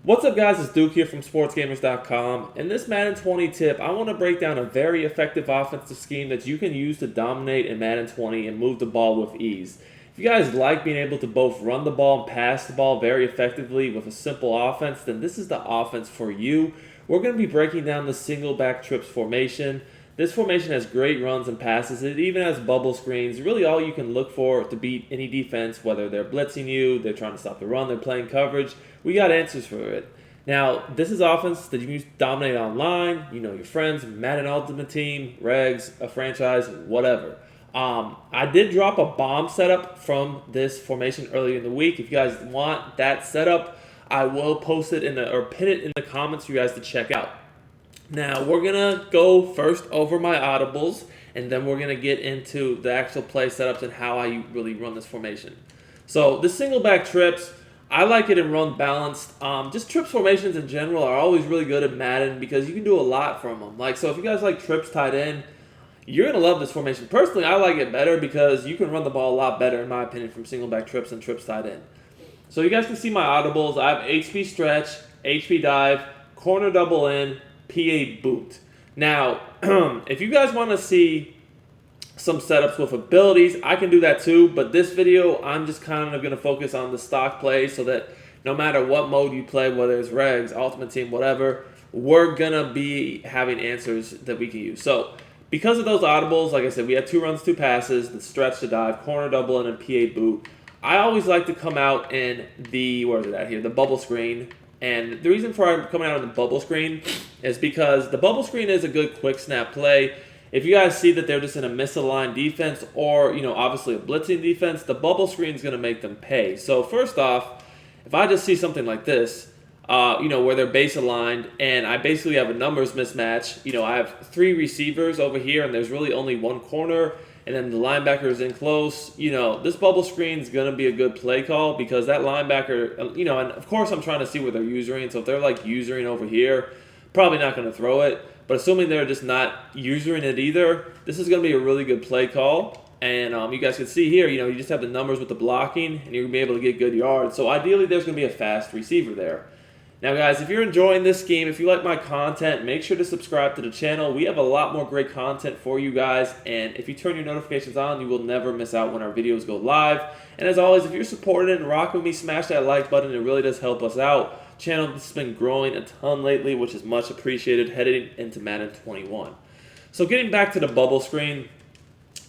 What's up, guys? It's Duke here from sportsgamers.com. In this Madden 20 tip, I want to break down a very effective offensive scheme that you can use to dominate in Madden 20 and move the ball with ease. If you guys like being able to both run the ball and pass the ball very effectively with a simple offense, then this is the offense for you. We're going to be breaking down the single back trips formation. This formation has great runs and passes. It even has bubble screens. Really all you can look for to beat any defense, whether they're blitzing you, they're trying to stop the run, they're playing coverage. We got answers for it. Now, this is offense that you can use to dominate online. You know, your friends, Madden Ultimate Team, regs, a franchise, whatever. I did drop a bomb setup from this formation earlier in the week. If you guys want that setup, I will post it or pin it in the comments for you guys to check out. Now, we're going to go first over my audibles, and then we're going to get into the actual play setups and how I really run this formation. So, the single back trips, I like it in run balanced. Just trips formations in general are always really good at Madden because you can do a lot from them. So if you guys like trips tied in, you're going to love this formation. Personally, I like it better because you can run the ball a lot better, in my opinion, from single back trips and trips tied in. So you guys can see my audibles. I have HP stretch, HP dive, corner double in, PA boot. Now, if you guys want to see some setups with abilities, I can do that too, but this video, I'm just kind of going to focus on the stock plays so that no matter what mode you play, whether it's regs, ultimate team, whatever, we're going to be having answers that we can use. So, because of those audibles, like I said, we had 2 runs, 2 passes, the stretch, the dive, corner double, and a PA boot. I always like to come out in the, where is it at here, the bubble screen. And the reason for coming out in the bubble screen is because the bubble screen is a good quick snap play. If you guys see that they're just in a misaligned defense or, obviously a blitzing defense, the bubble screen is going to make them pay. So first off, if I just see something like this, where they're base aligned and I basically have a numbers mismatch, I have 3 receivers over here and there's really only 1 corner and then the linebacker is in close, this bubble screen is going to be a good play call because that linebacker, and of course I'm trying to see where they're usering. So if they're like usering over here, probably not going to throw it. But assuming they're just not using it either, this is going to be a really good play call. And you guys can see here, you just have the numbers with the blocking, and you're going to be able to get good yards. So ideally, there's going to be a fast receiver there. Now, guys, if you're enjoying this scheme, if you like my content, make sure to subscribe to the channel. We have a lot more great content for you guys. And if you turn your notifications on, you will never miss out when our videos go live. And as always, if you're supporting it and rocking with me, smash that like button. It really does help us out. Channel has been growing a ton lately, which is much appreciated heading into Madden 21. So getting back to the bubble screen,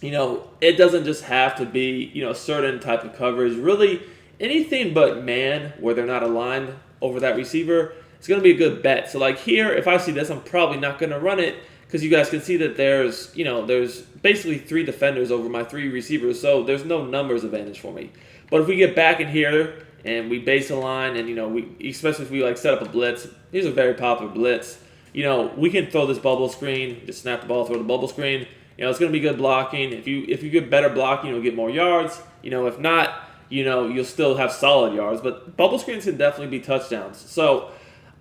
it doesn't just have to be, a certain type of coverage. Really, anything but man where they're not aligned over that receiver, it's going to be a good bet. So like here, if I see this, I'm probably not going to run it because you guys can see that there's basically 3 defenders over my 3 receivers, so there's no numbers advantage for me. But if we get back in here, and we base align, and we especially if we set up a blitz. These are very popular blitz. We can throw this bubble screen, just snap the ball, throw the bubble screen. It's going to be good blocking. If you get better blocking, you'll get more yards. If not, you'll still have solid yards. But bubble screens can definitely be touchdowns. So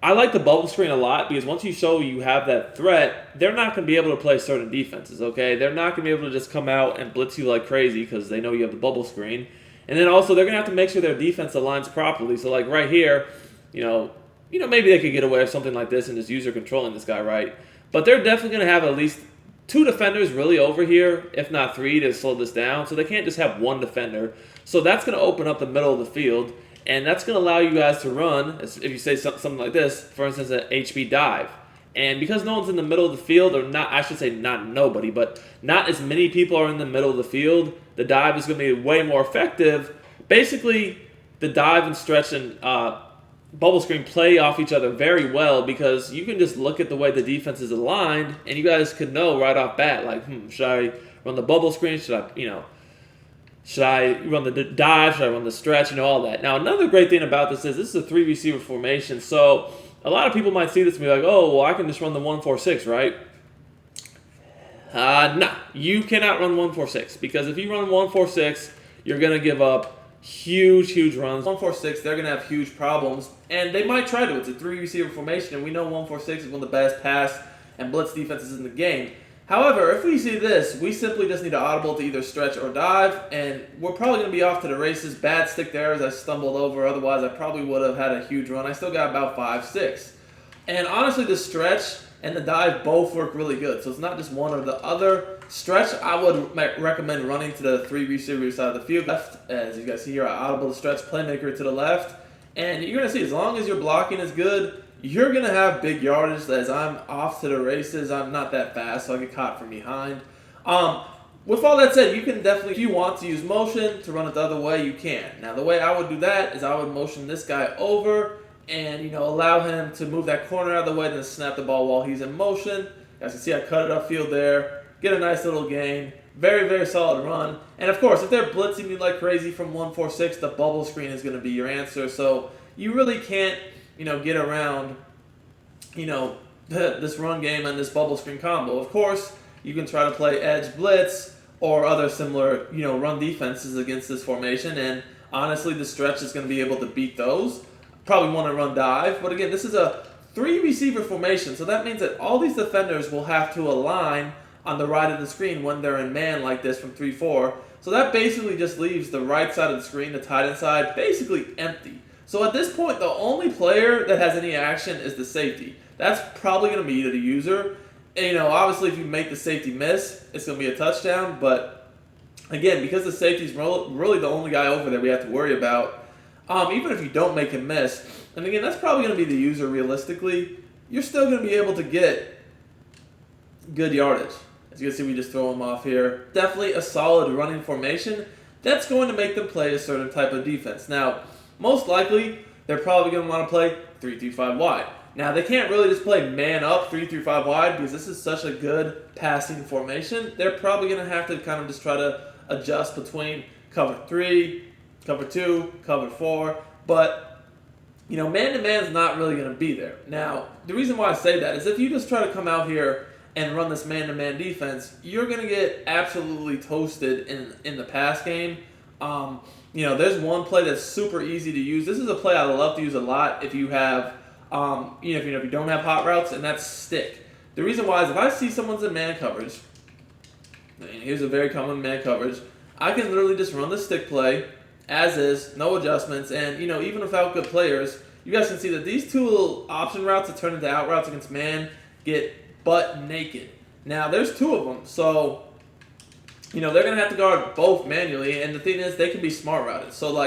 I like the bubble screen a lot because once you show you have that threat, they're not going to be able to play certain defenses. Okay, they're not going to be able to just come out and blitz you like crazy because they know you have the bubble screen. And then also, they're going to have to make sure their defense aligns properly. So, like right here, maybe they could get away with something like this and just user controlling this guy right. But they're definitely going to have at least 2 defenders really over here, if not 3, to slow this down. So they can't just have 1 defender. So that's going to open up the middle of the field. And that's going to allow you guys to run, if you say something like this, for instance, an HB dive. And because no one's in the middle of the field, or not, I should say not nobody, but not as many people are in the middle of the field, the dive is going to be way more effective. Basically, the dive and stretch and bubble screen play off each other very well because you can just look at the way the defense is aligned, and you guys could know right off bat, like, should I run the bubble screen? Should I run the dive? Should I run the stretch? All that. Now, another great thing about this is a 3 receiver formation, so a lot of people might see this and be like, oh, well, I can just run the 1-4-6, right? No, you cannot run 1-4-6 because if you run 1-4-6, you're going to give up huge runs. 1-4-6, they're going to have huge problems, and they might try to. It's a 3 receiver formation, and we know 1-4-6 is one of the best pass and blitz defenses in the game. However, if we see this, we simply just need to audible to either stretch or dive, and we're probably going to be off to the races. Bad stick there as I stumbled over, otherwise I probably would have had a huge run. I still got about 5-6. And honestly, the stretch and the dive both work really good, so it's not just one or the other. Stretch, I would recommend running to the 3 receiver side of the field. Left, as you guys see here, I audible the stretch, playmaker to the left, and you're going to see as long as your blocking is good, you're going to have big yardage. As I'm off to the races, I'm not that fast, so I get caught from behind. With all that said, you can definitely, if you want to use motion to run it the other way, you can. Now, the way I would do that is I would motion this guy over and, allow him to move that corner out of the way, then snap the ball while he's in motion. As you can see, I cut it upfield there, get a nice little gain. Very, very solid run. And, of course, if they're blitzing you like crazy from 1-4-6, the bubble screen is going to be your answer. So you really can't get around, this run game and this bubble screen combo. Of course, you can try to play edge blitz or other similar, run defenses against this formation. And honestly, the stretch is going to be able to beat those. Probably want to run dive. But again, this is a 3 receiver formation. So that means that all these defenders will have to align on the right of the screen when they're in man like this from 3-4. So that basically just leaves the right side of the screen, the tight end side, basically empty. So at this point, the only player that has any action is the safety. That's probably going to be the user. And, obviously, if you make the safety miss, it's going to be a touchdown. But, again, because the safety is really the only guy over there we have to worry about, even if you don't make him miss, and, again, that's probably going to be the user realistically, you're still going to be able to get good yardage. As you can see, we just throw him off here. Definitely a solid running formation. That's going to make them play a certain type of defense. Now, most likely, they're probably going to want to play 3-5 wide. Now, they can't really just play man up 3-5 wide because this is such a good passing formation. They're probably going to have to kind of just try to adjust between cover 3, cover 2, cover 4. But, man-to-man is not really going to be there. Now, the reason why I say that is if you just try to come out here and run this man-to-man defense, you're going to get absolutely toasted in the pass game. There's one play that's super easy to use. This is a play I love to use a lot if you have, if you don't have hot routes, and that's stick. The reason why is if I see someone's in man coverage, and here's a very common man coverage, I can literally just run the stick play as is, no adjustments, and even without good players, you guys can see that these two little option routes that turn into out routes against man get butt naked. Now there's 2 of them, so they're going to have to guard both manually, and the thing is, they can be smart routed. So,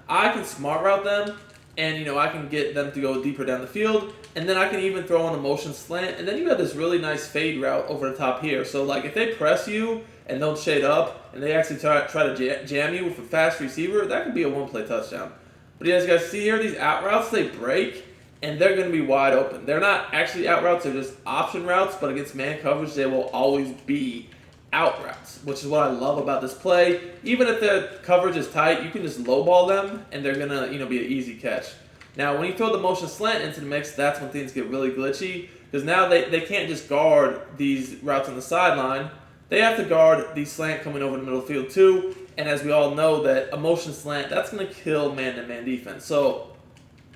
I can smart route them, and, I can get them to go deeper down the field, and then I can even throw in a motion slant, and then you have this really nice fade route over the top here. So, if they press you and don't shade up, and they actually try to jam you with a fast receiver, that could be a one-play touchdown. But as you guys see here, these out routes, they break, and they're going to be wide open. They're not actually out routes, they're just option routes, but against man coverage, they will always be out routes, which is what I love about this play. Even if the coverage is tight, you can just lowball them, and they're going to be an easy catch. Now, when you throw the motion slant into the mix, that's when things get really glitchy, because now they can't just guard these routes on the sideline. They have to guard the slant coming over the middle field too, and as we all know, that a motion slant, that's going to kill man-to-man defense. So,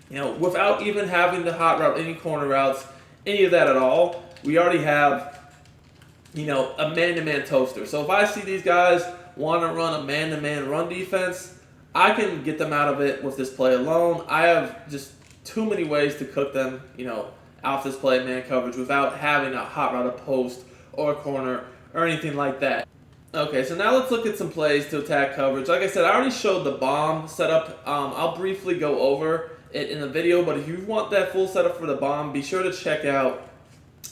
without even having the hot route, any corner routes, any of that at all, we already have a man-to-man toaster. So if I see these guys want to run a man-to-man run defense, I can get them out of it with this play alone. I have just too many ways to cook them, off this play man coverage without having a hot route, a post, or a corner, or anything like that. Okay, so now let's look at some plays to attack coverage. Like I said, I already showed the bomb setup. I'll briefly go over it in the video, but if you want that full setup for the bomb, be sure to check out,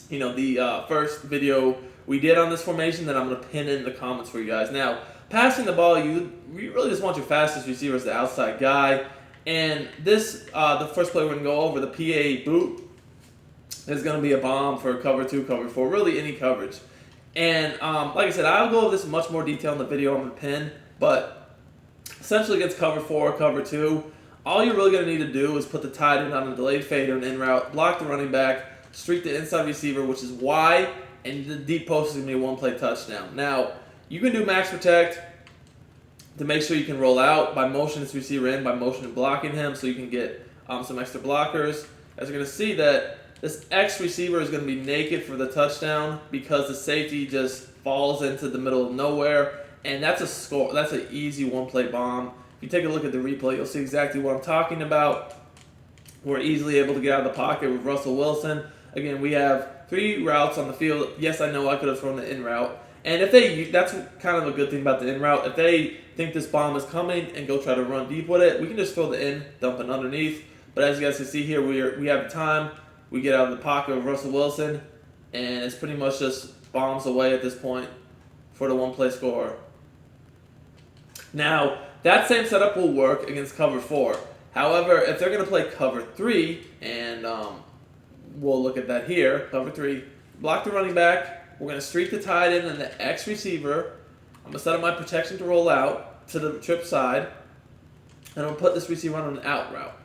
the first video we did on this formation that I'm going to pin in the comments for you guys. Now, passing the ball, you really just want your fastest receiver as the outside guy. And this, the first play we're going to go over, the PA boot, is going to be a bomb for cover 2, cover 4, really any coverage. And like I said, I'll go over this in much more detail in the video I'm going to pin. But essentially against cover 4, cover 2, all you're really going to need to do is put the tight end on a delayed fade or an in route, block the running back, streak the inside receiver, which is wide, and the deep post is going to be a one-play touchdown. Now, you can do max protect to make sure you can roll out by motioning this receiver in, by motion and blocking him, so you can get some extra blockers. As you're going to see that This X receiver is going to be naked for the touchdown because the safety just falls into the middle of nowhere, and that's a score. That's an easy one-play bomb. If you take a look at the replay, you'll see exactly what I'm talking about. We're easily able to get out of the pocket with Russell Wilson. Again, we have 3 routes on the field. Yes, I know I could have thrown the in route. And that's kind of a good thing about the in route. If they think this bomb is coming and go try to run deep with it, we can just throw the in, dump it underneath. But as you guys can see here, we have time. We get out of the pocket of Russell Wilson, and it's pretty much just bombs away at this point for the one-play score. Now, that same setup will work against cover 4. However, if they're going to play cover 3, and we'll look at that here, cover 3, block the running back. We're going to streak the tight end and the X receiver. I'm going to set up my protection to roll out to the trip side. And I'm going to put this receiver on an out route.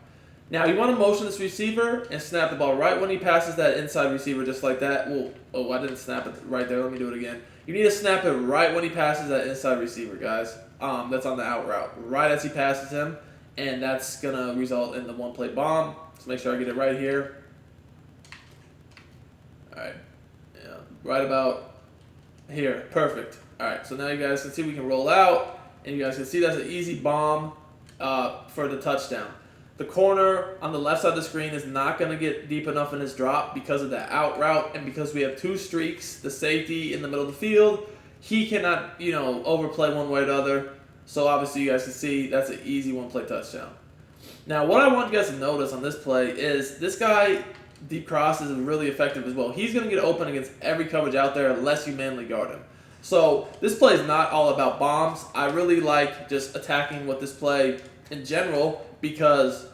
Now, you want to motion this receiver and snap the ball right when he passes that inside receiver just like that. Oh, I didn't snap it right there. Let me do it again. You need to snap it right when he passes that inside receiver, guys. That's on the out route. Right as he passes him. And that's going to result in the one-play bomb. So make sure I get it right here. All right. Yeah, right about here. Perfect. All right, so now you guys can see we can roll out. And you guys can see that's an easy bomb for the touchdown. The corner on the left side of the screen is not going to get deep enough in his drop because of the out route and because we have 2 streaks, the safety in the middle of the field. He cannot, overplay one way or the other. So obviously you guys can see that's an easy one-play touchdown. Now what I want you guys to notice on this play is this guy, deep cross, is really effective as well. He's going to get open against every coverage out there unless you manually guard him. So this play is not all about bombs. I really like just attacking with this play in general because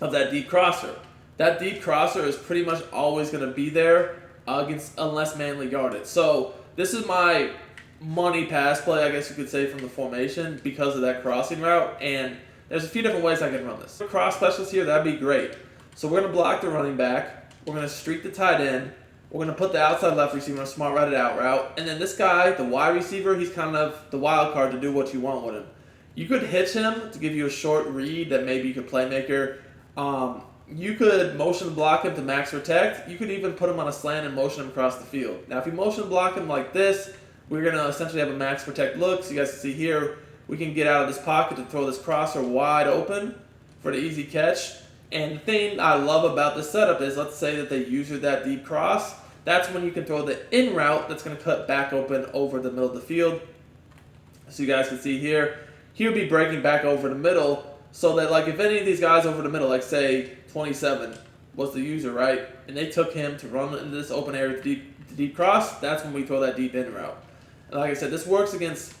of that deep crosser. That deep crosser is pretty much always going to be there unless manually guarded. So this is my money pass play, I guess you could say, from the formation because of that crossing route. And there's a few different ways I can run this. Cross specialist here, that'd be great. So we're going to block the running back. We're going to streak the tight end. We're going to put the outside left receiver on a smart routed out route. And then this guy, the Y receiver, he's kind of the wild card to do what you want with him. You could hitch him to give you a short read that maybe you could playmaker. You could motion block him to max protect. You could even put him on a slant and motion him across the field. Now, if you motion block him like this, we're going to essentially have a max protect look. So you guys can see here, we can get out of this pocket to throw this crosser wide open for the easy catch. And the thing I love about this setup is, let's say that they use that deep cross. That's when you can throw the in route that's going to cut back open over the middle of the field. So you guys can see here, he'll be breaking back over the middle so that, like, if any of these guys over the middle, like say 27 was the user, right, and they took him to run into this open area to deep cross, that's when we throw that deep in route. And like I said, this works against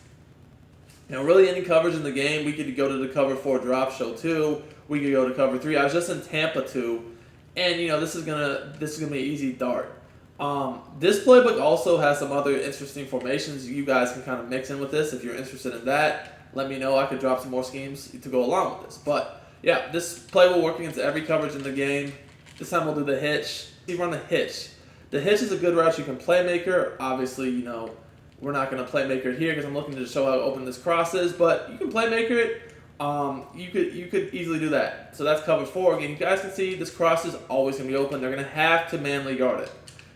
really any coverage in the game. We could go to the cover 4 drop show 2. We could go to cover 3. I was just in Tampa 2, and this is gonna be an easy dart. This playbook also has some other interesting formations. You guys can kind of mix in with this if you're interested in that. Let me know. I could drop some more schemes to go along with this. But yeah, this play will work against every coverage in the game. This time we'll do the hitch. We run the hitch. The hitch is a good route you can playmaker. Obviously, we're not going to playmaker here because I'm looking to show how open this cross is, but you can playmaker it. You could easily do that. So that's cover 4. Again, you guys can see this cross is always going to be open. They're going to have to manually guard it.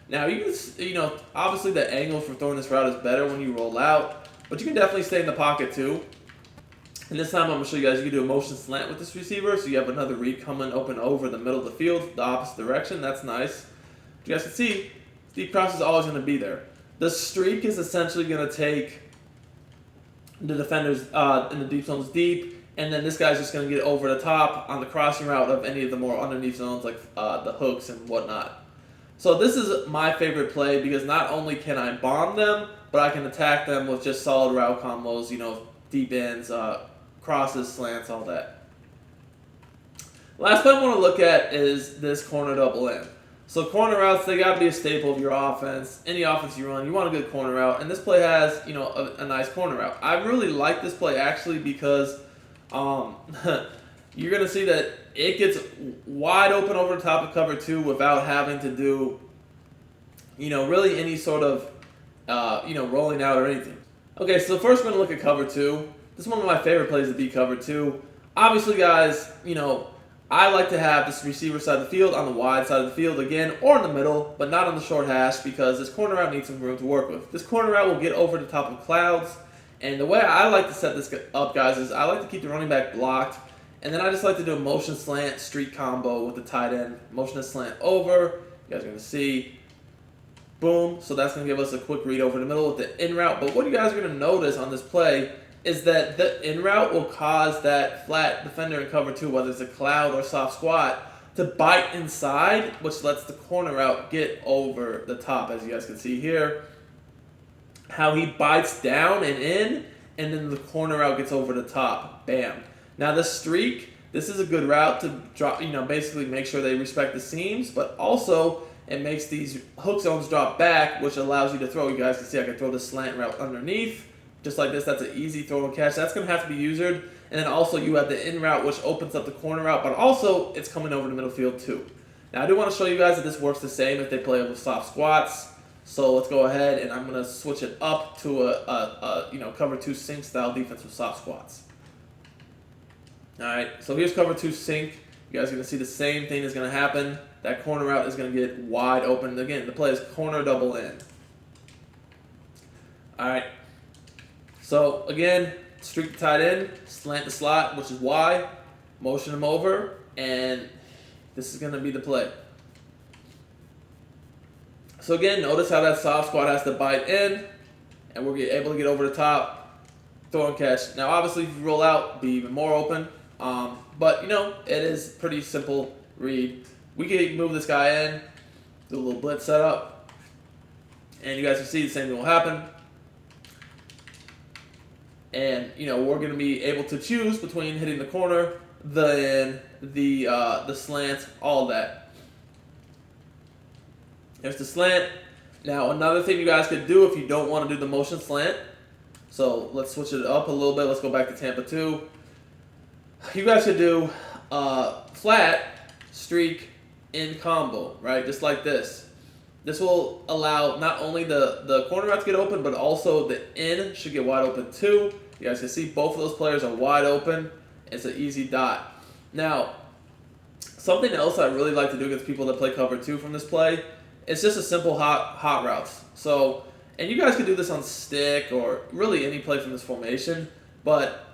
Now, you can, obviously the angle for throwing this route is better when you roll out, but you can definitely stay in the pocket too. And this time I'm going to show you guys you can do a motion slant with this receiver, so you have another read coming open over the middle of the field, the opposite direction. That's nice. You guys can see, deep cross is always going to be there. The streak is essentially going to take the defenders in the deep zones deep, and then this guy's just going to get over the top on the crossing route of any of the more underneath zones like the hooks and whatnot. So this is my favorite play because not only can I bomb them, but I can attack them with just solid route combos, deep ends, crosses, slants, all that. Last play I want to look at is this corner double end. So corner routes, they got to be a staple of your offense. Any offense you run, you want a good corner route. And this play has, a nice corner route. I really like this play actually because you're going to see that it gets wide open over the top of cover 2 without having to do, really any sort of, rolling out or anything. Okay, so first we're going to look at cover 2. This is one of my favorite plays to beat cover 2. Obviously, guys, I like to have this receiver side of the field on the wide side of the field again, or in the middle, but not on the short hash because this corner route needs some room to work with. This corner route will get over the top of clouds, and the way I like to set this up, guys, is I like to keep the running back blocked, and then I just like to do a motion slant streak combo with the tight end. Motion and slant over. You guys are going to see, boom. So that's going to give us a quick read over the middle with the in route. But what you guys are going to notice on this play is that the in route will cause that flat defender in cover 2, whether it's a cloud or soft squat, to bite inside, which lets the corner route get over the top, as you guys can see here. How he bites down and in, and then the corner route gets over the top. Bam. Now the streak, this is a good route to drop, basically make sure they respect the seams, but also it makes these hook zones drop back, which allows you to throw. You guys can see I can throw the slant route underneath, just like this. That's an easy throw and catch. That's going to have to be usered. And then also you have the in route, which opens up the corner route, but also it's coming over the middle field too. Now I do want to show you guys that this works the same if they play with soft squats. So let's go ahead and I'm going to switch it up to a cover 2 sink style defense with soft squats. All right, so here's cover 2 sink. You guys are going to see the same thing is going to happen. That corner route is going to get wide open. Again, the play is corner double in. All right. So again, streak the tight end, slant the slot, which is Y, motion him over, and this is going to be the play. So again, notice how that soft squat has to bite in, and we're able to get over the top, throw and catch. Now obviously if you roll out, be even more open, but it is pretty simple read. We can move this guy in, do a little blitz setup, and you guys can see the same thing will happen. And we're going to be able to choose between hitting the corner, the slant, all that. There's the slant. Now another thing you guys could do if you don't want to do the motion slant. So let's switch it up a little bit. Let's go back to Tampa 2. You guys could do flat, streak, in combo, right? Just like this. This will allow not only the corner route to get open, but also the in should get wide open too. You guys can see both of those players are wide open. It's an easy dot. Now, something else I really like to do against people that play cover 2 from this play, it's just a simple hot routes. So, and you guys can do this on stick or really any play from this formation, but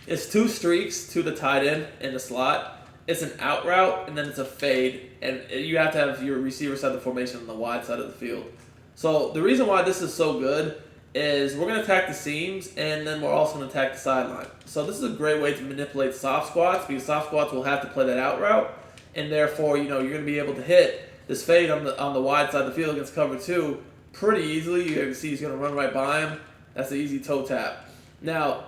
it's 2 streaks to the tight end in the slot. It's an out route, and then it's a fade, and you have to have your receiver side of the formation on the wide side of the field. So the reason why this is so good is we're going to attack the seams, and then we're also going to attack the sideline. So this is a great way to manipulate soft squats, because soft squats will have to play that out route, and therefore you're going to be able to hit this fade on the wide side of the field against cover 2 pretty easily. You can see he's going to run right by him. That's an easy toe tap. Now,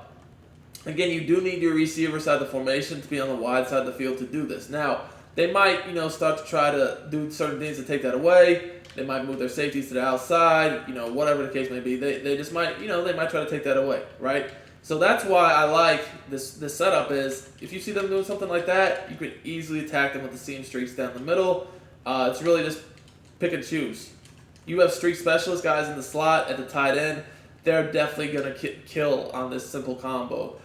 again, you do need your receiver side of the formation to be on the wide side of the field to do this. Now, they might, start to try to do certain things to take that away. They might move their safeties to the outside, whatever the case may be. They just might, they might try to take that away, right? So that's why I like this setup is if you see them doing something like that, you can easily attack them with the seam streaks down the middle. It's really just pick and choose. You have streak specialist guys in the slot at the tight end. They're definitely going to kill on this simple combo.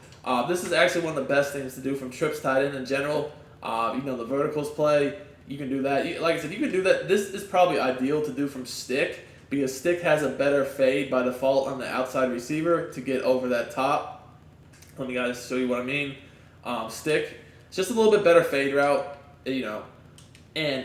This is actually one of the best things to do from trips tight end in general. The verticals play, you can do that. Like I said, you can do that. This is probably ideal to do from stick because stick has a better fade by default on the outside receiver to get over that top. Let me guys show you what I mean. Stick, it's just a little bit better fade route, and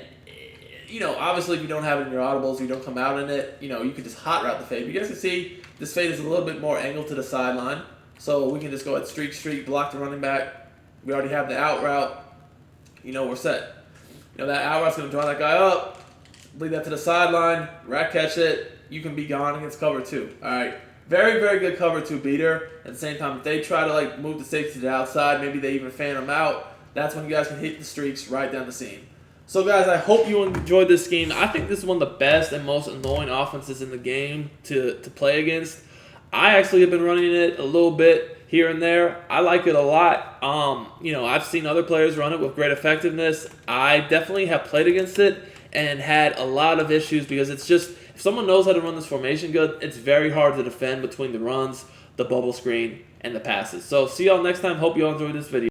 obviously if you don't have it in your audibles, you don't come out in it, you can just hot route the fade. But you guys can see this fade is a little bit more angled to the sideline. So we can just go at streak, block the running back. We already have the out route. We're set. That out route's going to draw that guy up, lead that to the sideline, rack catch it. You can be gone against cover 2. All right. Very, very good cover 2 beater. At the same time, if they try to move the safety to the outside, maybe they even fan them out, that's when you guys can hit the streaks right down the seam. So guys, I hope you enjoyed this scheme. I think this is one of the best and most annoying offenses in the game to play against. I actually have been running it a little bit here and there. I like it a lot. I've seen other players run it with great effectiveness. I definitely have played against it and had a lot of issues because it's just, if someone knows how to run this formation good, it's very hard to defend between the runs, the bubble screen, and the passes. So see y'all next time. Hope you all enjoyed this video.